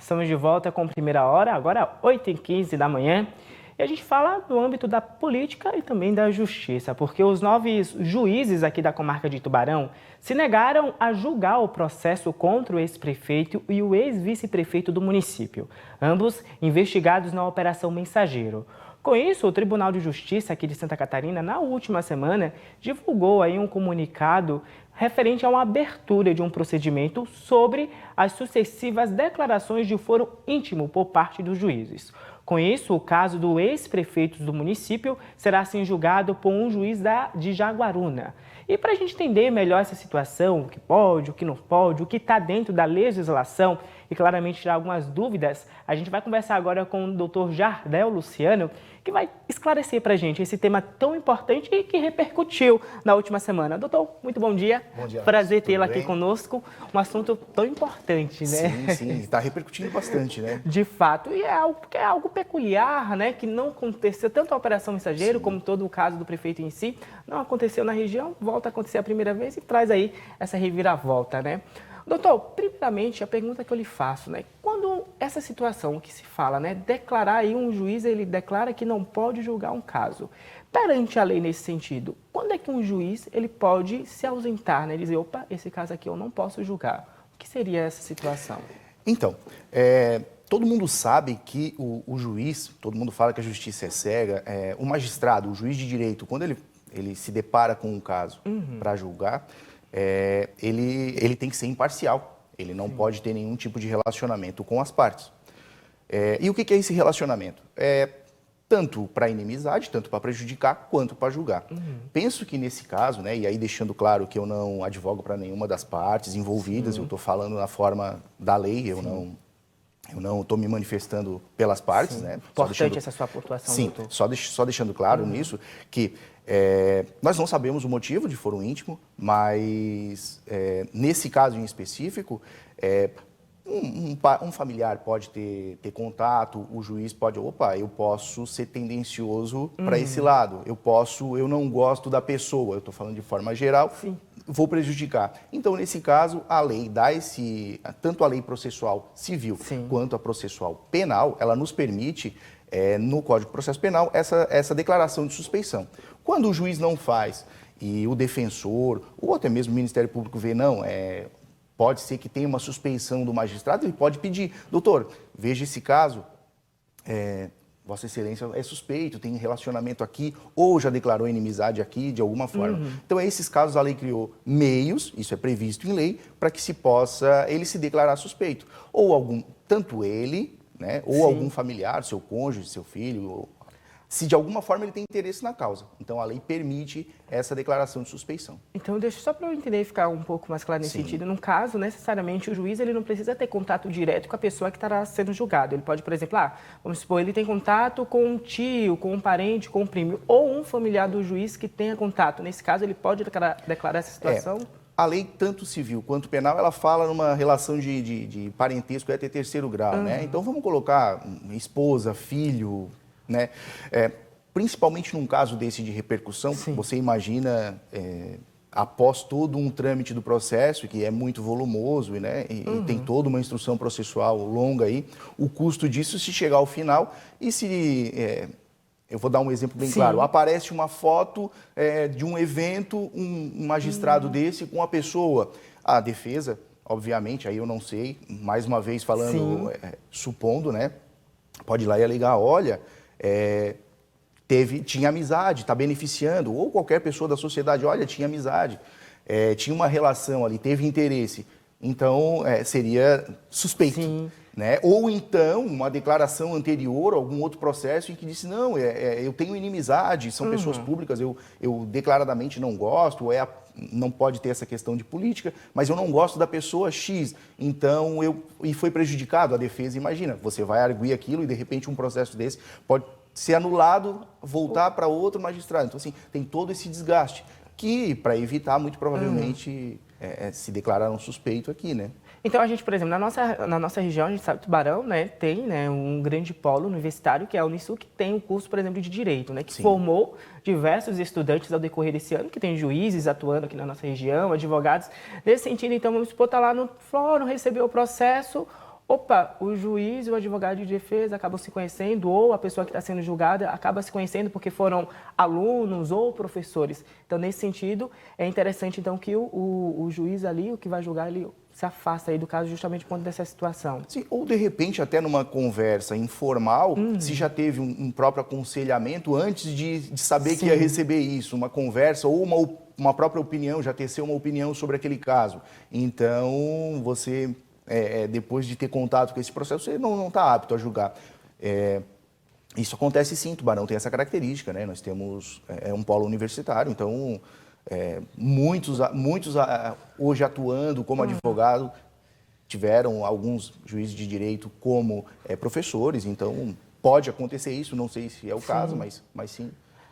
Estamos de volta com Primeira Hora, agora 8h15 da manhã. E a gente fala do âmbito da política e também da justiça, porque os 9 juízes aqui da comarca de Tubarão se negaram a julgar o processo contra o ex-prefeito e o ex-vice-prefeito do município, ambos investigados na Operação Mensageiro. Com isso, o Tribunal de Justiça aqui de Santa Catarina, na última semana, divulgou aí um comunicado referente a uma abertura de um procedimento sobre as sucessivas declarações de foro íntimo por parte dos juízes. Com isso, o caso do ex-prefeito do município será assim julgado por um juiz de Jaguaruna. E para a gente entender melhor essa situação, o que pode, o que não pode, o que está dentro da legislação e claramente tirar algumas dúvidas, a gente vai conversar agora com o Dr. Jardel Luciano, que vai esclarecer para a gente esse tema tão importante e que repercutiu na última semana. Doutor, muito bom dia. Bom dia. Prazer tê-lo aqui conosco. Um assunto tão importante, né? Sim, está repercutindo bastante, né? De fato, e é algo peculiar, né? Que não aconteceu, tanto a Operação Mensageiro, como todo o caso do prefeito em si, não aconteceu na região, volta a acontecer a primeira vez e traz aí essa reviravolta, né? Doutor, primeiramente, a pergunta que eu lhe faço, né? Quando essa situação que se fala, né? Declarar aí um juiz, ele declara que não pode julgar um caso. Perante a lei nesse sentido, quando é que um juiz, ele pode se ausentar, né? Dizer, opa, esse caso aqui eu não posso julgar. O que seria essa situação? Então, todo mundo sabe que o juiz, todo mundo fala que a justiça é cega, o magistrado, o juiz de direito, quando ele se depara com um caso para julgar, ele tem que ser imparcial, ele não pode ter nenhum tipo de relacionamento com as partes. E o que é esse relacionamento? Tanto para inimizade, tanto para prejudicar, quanto para julgar. Penso que nesse caso, né, e aí deixando claro que eu não advogo para nenhuma das partes envolvidas, eu estou falando na forma da lei, eu não estou me manifestando pelas partes. Né? Importante essa sua pontuação, sim, doutor. Só deixando claro nisso que nós não sabemos o motivo de foro íntimo, mas nesse caso em específico, um familiar pode ter contato, o juiz pode, eu posso ser tendencioso para esse lado, eu não gosto da pessoa, eu estou falando de forma geral, vou prejudicar. Então, nesse caso, a lei dá tanto a lei processual civil quanto a processual penal, ela nos permite, no Código de Processo Penal, essa declaração de suspeição. Quando o juiz não faz e o defensor, ou até mesmo o Ministério Público vê, pode ser que tenha uma suspeição do magistrado, ele pode pedir, doutor, veja esse caso, Vossa Excelência é suspeito, tem relacionamento aqui, ou já declarou inimizade aqui de alguma forma. Então, esses casos, a lei criou meios, isso é previsto em lei, para que se possa ele se declarar suspeito. Ou tanto ele, né, ou algum familiar, seu cônjuge, seu filho, se de alguma forma ele tem interesse na causa. Então, a lei permite essa declaração de suspeição. Então, deixa só para eu entender e ficar um pouco mais claro nesse sentido. No caso, necessariamente, o juiz ele não precisa ter contato direto com a pessoa que estará sendo julgado. Ele pode, por exemplo, vamos supor, ele tem contato com um tio, com um parente, com um primo, ou um familiar do juiz que tenha contato. Nesse caso, ele pode declarar essa situação? A lei, tanto civil quanto penal, ela fala numa relação de parentesco até terceiro grau, né? Então, vamos colocar esposa, filho, né? Principalmente num caso desse de repercussão, você imagina, após todo um trâmite do processo, que é muito volumoso, né? E tem toda uma instrução processual longa aí, o custo disso se chegar ao final e se... eu vou dar um exemplo bem claro. Aparece uma foto de um evento, um magistrado desse com a pessoa. A defesa, obviamente, aí eu não sei, mais uma vez falando, supondo, né? Pode ir lá e alegar, olha, tinha amizade, está beneficiando, ou qualquer pessoa da sociedade, olha, tinha amizade, tinha uma relação ali, teve interesse. Então, seria suspeito. Né? Ou então, uma declaração anterior, algum outro processo em que disse, não, eu tenho inimizade, são pessoas públicas, eu declaradamente não gosto, não pode ter essa questão de política, mas eu não gosto da pessoa X, então e foi prejudicado a defesa. Imagina, você vai arguir aquilo e de repente um processo desse pode ser anulado, voltar para outro magistrado. Então, assim, tem todo esse desgaste, que para evitar, muito provavelmente, se declarar um suspeito aqui, né? Então, a gente, por exemplo, na nossa região, a gente sabe que Tubarão, né, tem, né, um grande polo universitário, que é a Unisul, que tem um curso, por exemplo, de Direito, né, que formou diversos estudantes ao decorrer desse ano, que tem juízes atuando aqui na nossa região, advogados. Nesse sentido, então, vamos supor, está lá no fórum, recebeu o processo, opa, o juiz e o advogado de defesa acabam se conhecendo, ou a pessoa que está sendo julgada acaba se conhecendo porque foram alunos ou professores. Então, nesse sentido, é interessante então que o juiz ali, o que vai julgar, ele se afasta aí do caso justamente por conta dessa situação. Sim, ou de repente até numa conversa informal, se já teve um próprio aconselhamento antes de saber que ia receber isso, uma conversa ou uma própria opinião, já tecer uma opinião sobre aquele caso. Então, você, depois de ter contato com esse processo, você não está apto a julgar. Isso acontece sim, Tubarão tem essa característica, né? Nós temos um polo universitário, então muitos hoje atuando como advogado tiveram alguns juízes de direito como professores, então pode acontecer isso, não sei se é o caso, mas sim.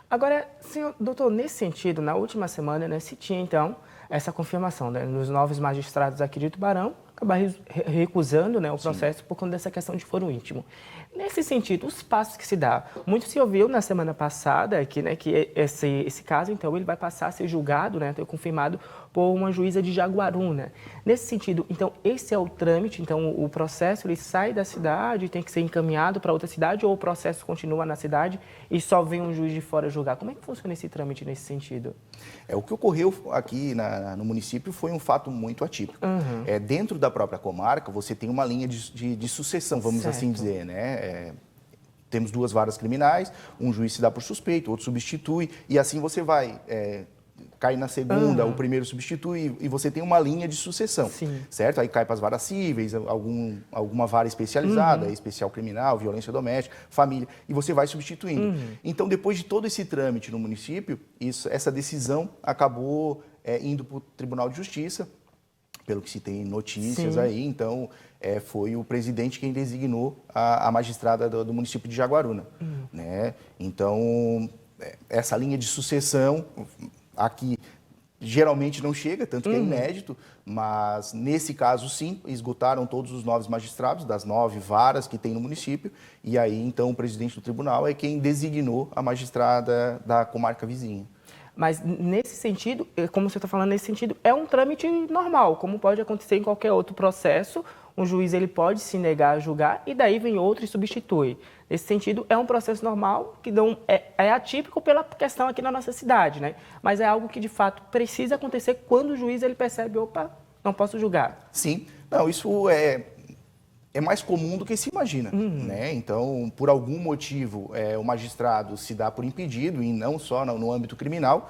Agora, senhor doutor, nesse sentido, na última semana, né, se tinha então essa confirmação, né, nos novos magistrados aqui de Tubarão acabar recusando, né, o processo por conta dessa questão de foro íntimo. Nesse sentido, os passos que se dá, muito se ouviu na semana passada aqui, né, que esse caso, então, ele vai passar a ser julgado, né, confirmado por uma juíza de Jaguaruna. Nesse sentido, então, esse é o trâmite, então, o processo ele sai da cidade, tem que ser encaminhado para outra cidade, ou o processo continua na cidade e só vem um juiz de fora julgar? Como é que funciona esse trâmite nesse sentido? O que ocorreu aqui no município foi um fato muito atípico. Dentro da própria comarca, você tem uma linha de sucessão, vamos assim dizer, né? Temos duas varas criminais, um juiz se dá por suspeito, outro substitui, e assim você vai, cai na segunda, o primeiro substitui, e você tem uma linha de sucessão, certo? Aí cai para as varas cíveis, alguma vara especializada, especial criminal, violência doméstica, família, e você vai substituindo. Então, depois de todo esse trâmite no município, essa decisão acabou indo para o Tribunal de Justiça, pelo que se tem notícias aí, então foi o presidente quem designou a magistrada do município de Jaguaruna, né? Então, essa linha de sucessão aqui geralmente não chega, tanto que é inédito, mas nesse caso sim, esgotaram todos os 9 magistrados das 9 varas que tem no município, e aí então o presidente do tribunal é quem designou a magistrada da comarca vizinha. Mas nesse sentido, como você está falando, nesse sentido, é um trâmite normal, como pode acontecer em qualquer outro processo. Um juiz ele pode se negar a julgar e daí vem outro e substitui. Nesse sentido, é um processo normal, que não é atípico pela questão aqui na nossa cidade, né? Mas é algo que, de fato, precisa acontecer quando o juiz ele percebe, opa, não posso julgar. Sim, não, isso é mais comum do que se imagina, né? Então, por algum motivo, o magistrado se dá por impedido, e não só no âmbito criminal,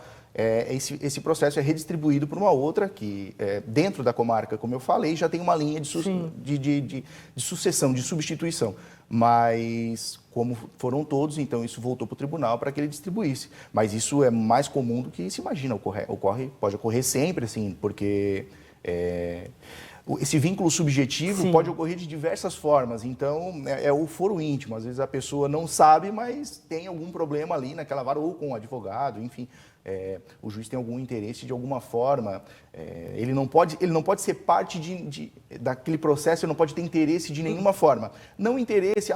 esse processo é redistribuído para uma outra que, dentro da comarca, como eu falei, já tem uma linha de sucessão, de substituição. Mas, como foram todos, então isso voltou para o tribunal para que ele distribuísse. Mas isso é mais comum do que se imagina, pode ocorrer sempre, assim, porque esse vínculo subjetivo pode ocorrer de diversas formas. Então, é o foro íntimo. Às vezes a pessoa não sabe, mas tem algum problema ali naquela vara, ou com o advogado, enfim. O juiz tem algum interesse de alguma forma. Ele não pode ser parte daquele processo, ele não pode ter interesse de nenhuma forma. Não interesse,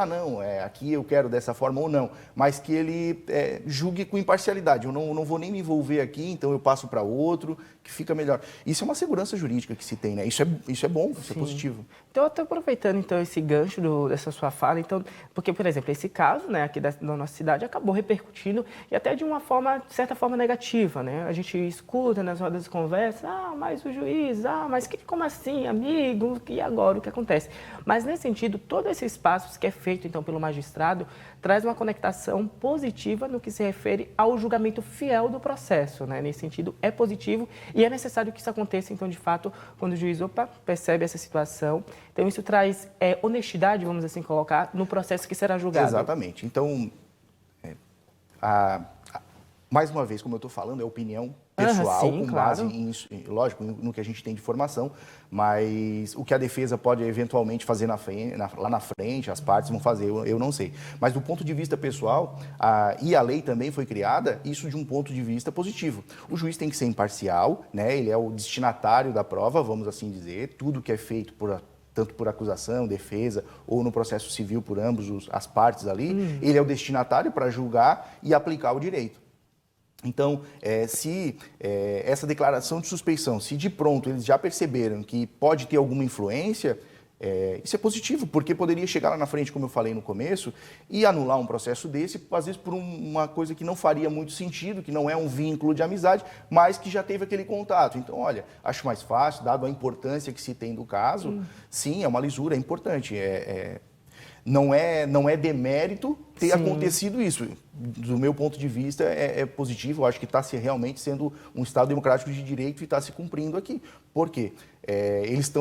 aqui eu quero dessa forma ou não, mas que ele julgue com imparcialidade. Eu não vou nem me envolver aqui, então eu passo para outro, que fica melhor. Isso é uma segurança jurídica que se tem, né? Isso é bom, isso é positivo. Então, eu estou aproveitando então, esse gancho dessa sua fala, então, porque, por exemplo, esse caso, né, aqui da nossa cidade acabou repercutindo e até de certa forma negativa, né? A gente escuta nas rodas de conversa, mas o juiz, mas como assim, amigo, e agora o que acontece? Mas nesse sentido, todos esses passos que é feito então pelo magistrado traz uma conectação positiva no que se refere ao julgamento fiel do processo, né? Nesse sentido, é positivo e é necessário que isso aconteça, então, de fato, quando o juiz, percebe essa situação. Então, isso traz honestidade, vamos assim colocar, no processo que será julgado. Exatamente. Então, mais uma vez, como eu estou falando, é opinião pessoal, com base, lógico, no que a gente tem de informação, mas o que a defesa pode eventualmente fazer lá na frente, as partes vão fazer, eu não sei. Mas do ponto de vista pessoal, e a lei também foi criada, isso de um ponto de vista positivo. O juiz tem que ser imparcial, né? Ele é o destinatário da prova, vamos assim dizer, tudo que é feito tanto por acusação, defesa, ou no processo civil por ambos as partes ali, ele é o destinatário para julgar e aplicar o direito. Então, se essa declaração de suspeição, se de pronto eles já perceberam que pode ter alguma influência, Isso é positivo, porque poderia chegar lá na frente, como eu falei no começo, e anular um processo desse, às vezes por uma coisa que não faria muito sentido, que não é um vínculo de amizade, mas que já teve aquele contato. Então, olha, acho mais fácil, dado a importância que se tem do caso, sim, é uma lisura, é importante. Não é demérito ter acontecido isso. Do meu ponto de vista, é positivo. Eu acho que está realmente sendo um Estado democrático de direito e está se cumprindo aqui. Por quê? Eles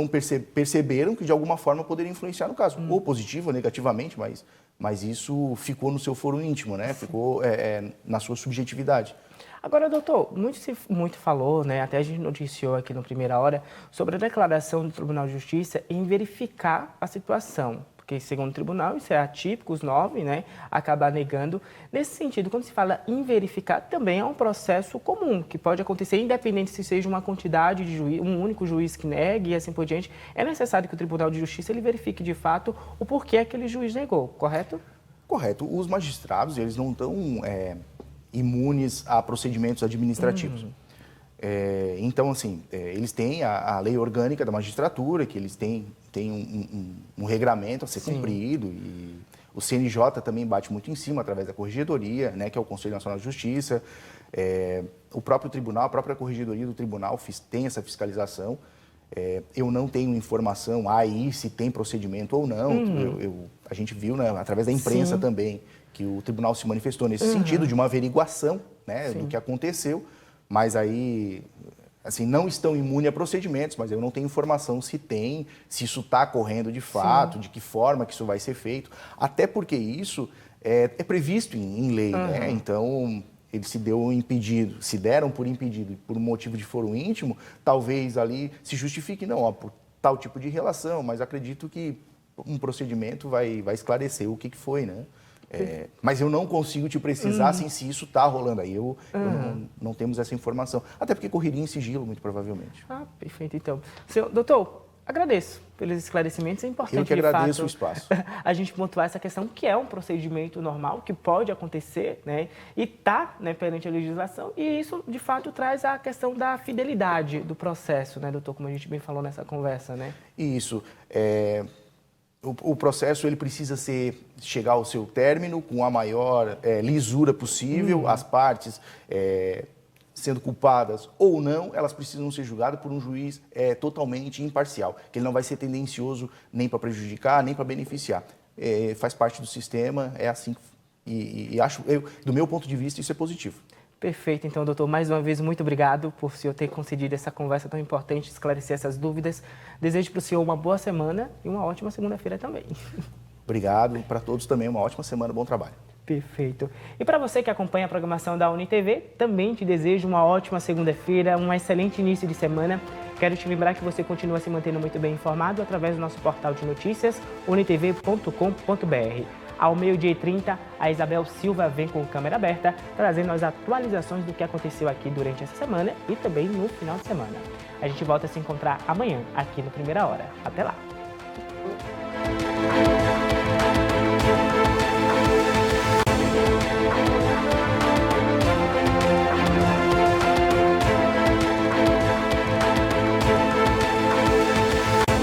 perceberam que, de alguma forma, poderia influenciar no caso. Ou positivo ou negativamente, mas isso ficou no seu foro íntimo, né? Ficou na sua subjetividade. Agora, doutor, muito falou, né, até a gente noticiou aqui no Primeira Hora, sobre a declaração do Tribunal de Justiça em verificar a situação. Porque, segundo o tribunal, isso é atípico, os 9, né, acabar negando. Nesse sentido, quando se fala em verificar, também é um processo comum, que pode acontecer, independente se seja uma quantidade de juiz, um único juiz que negue e assim por diante. É necessário que o Tribunal de Justiça ele verifique, de fato, o porquê aquele juiz negou, correto? Correto. Os magistrados, eles não estão imunes a procedimentos administrativos. Então, assim, eles têm a lei orgânica da magistratura, que eles têm um regramento a ser cumprido, e o CNJ também bate muito em cima, através da Corregedoria, né, que é o Conselho Nacional de Justiça. O próprio tribunal, a própria Corregedoria do tribunal tem essa fiscalização. Eu não tenho informação aí se tem procedimento ou não. A gente viu, né, através da imprensa também, que o tribunal se manifestou nesse sentido, de uma averiguação, né, do que aconteceu. Mas aí, assim, não estão imunes a procedimentos, mas eu não tenho informação se isso está correndo de fato, de que forma que isso vai ser feito. Até porque isso é previsto em lei, né? Então, ele se deram por impedido por um motivo de foro íntimo, talvez ali se justifique, não, por tal tipo de relação, mas acredito que um procedimento vai esclarecer o que foi, né? Mas eu não consigo te precisar assim, se isso está rolando aí. Eu não temos essa informação. Até porque correria em sigilo, muito provavelmente. Perfeito, então. Doutor, agradeço pelos esclarecimentos. É importante, eu que agradeço o espaço. A gente pontuar essa questão, que é um procedimento normal, que pode acontecer, né? E está, né, perante a legislação. E isso, de fato, traz a questão da fidelidade do processo, né, doutor? Como a gente bem falou nessa conversa, né? Isso. O processo ele precisa chegar ao seu término com a maior lisura possível. As partes, sendo culpadas ou não, elas precisam ser julgadas por um juiz totalmente imparcial, que ele não vai ser tendencioso nem para prejudicar, nem para beneficiar. Faz parte do sistema, é assim. E acho, do meu ponto de vista, isso é positivo. Perfeito. Então, doutor, mais uma vez, muito obrigado por o senhor ter concedido essa conversa tão importante, esclarecer essas dúvidas. Desejo para o senhor uma boa semana e uma ótima segunda-feira também. Obrigado. Para todos também, uma ótima semana, bom trabalho. Perfeito. E para você que acompanha a programação da UniTV, também te desejo uma ótima segunda-feira, um excelente início de semana. Quero te lembrar que você continua se mantendo muito bem informado através do nosso portal de notícias, unitv.com.br. Ao 12h30, a Isabel Silva vem com câmera aberta, trazendo as atualizações do que aconteceu aqui durante essa semana e também no final de semana. A gente volta a se encontrar amanhã, aqui no Primeira Hora. Até lá!